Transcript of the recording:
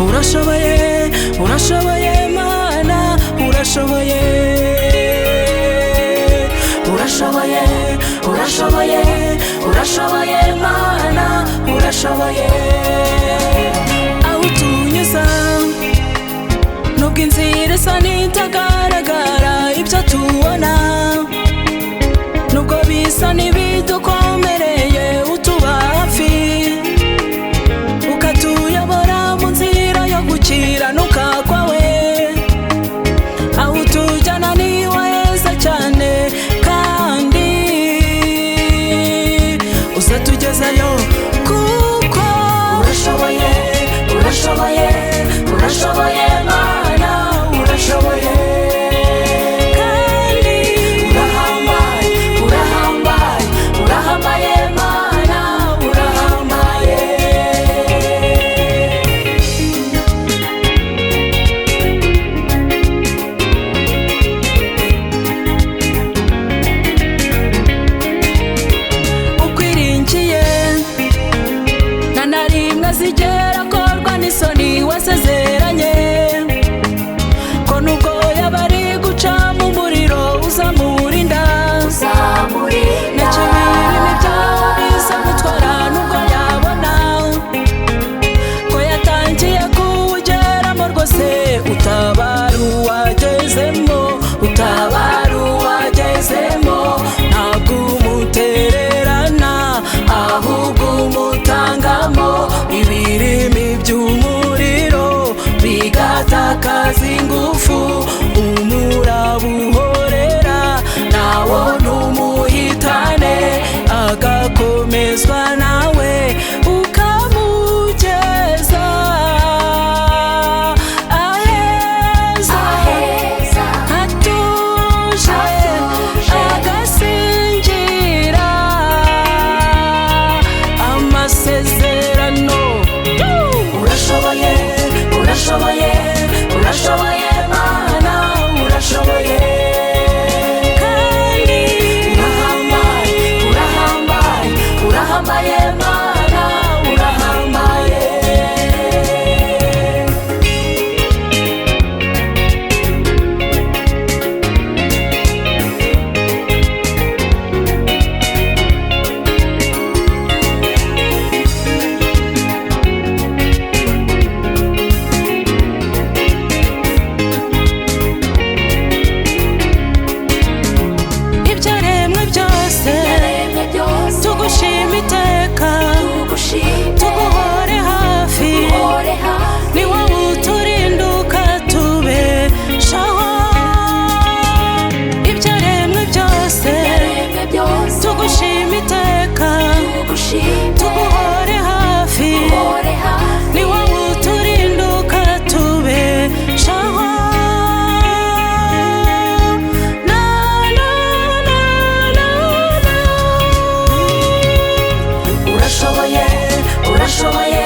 Urashoboye, urashoboye Mana, urashoboye, urashoboye, urashoboye, urashoboye Mana, urashoboye. Aho utunyuza nubwo inzira isa n'itagaragara, ibyo tubona nubwo bisa n'ibidukomereye, utuba hafi ukatuyobora mu nzira yo gukiranuka kwawe. Aho utujyana ni heza cyane, kandi uzatugezayo kuko urashoboye, urashoboye, urashoboye Mana, urashoboye. Kandi urahambaye, urahambaye, urahambaye Mana, urahambaye. Ukwiringiye nta na rimwe zigera korwa n'isoni wasezeranye ko nubwo yaba ari guca mu muriro uzamurinda, na kibiri n'ibyawe bizamutwara nubwo yabona ko yatangiye kuwugeramo rwose. Utabara uwagezemo, utabara uwagezemo, ntabwo umutererana ahubwo umutangamo ibirimi by'umuriro bigatakaza ingufu. Umurabuhorera nawo ntumuhitane, agakomezwa nawe ukamugeza aheza hatuje, agasingira amasezerano. Urashoboye, urashoboye, urashoboye Mana, urashoboye. Kandi urahambaye, urahambaye, urahambaye Mana, urahambaye. Ibyaremwe byose tugushima iteka, tuguhore hafi, ni wowe uturinda ukatubeshaho. Ibyaremwe byose tugushima iteka, tuguhore hafi, ni wowe uturinda ukatubeshaho. Na, na, na, na, na. Urashoboye, urashoboye,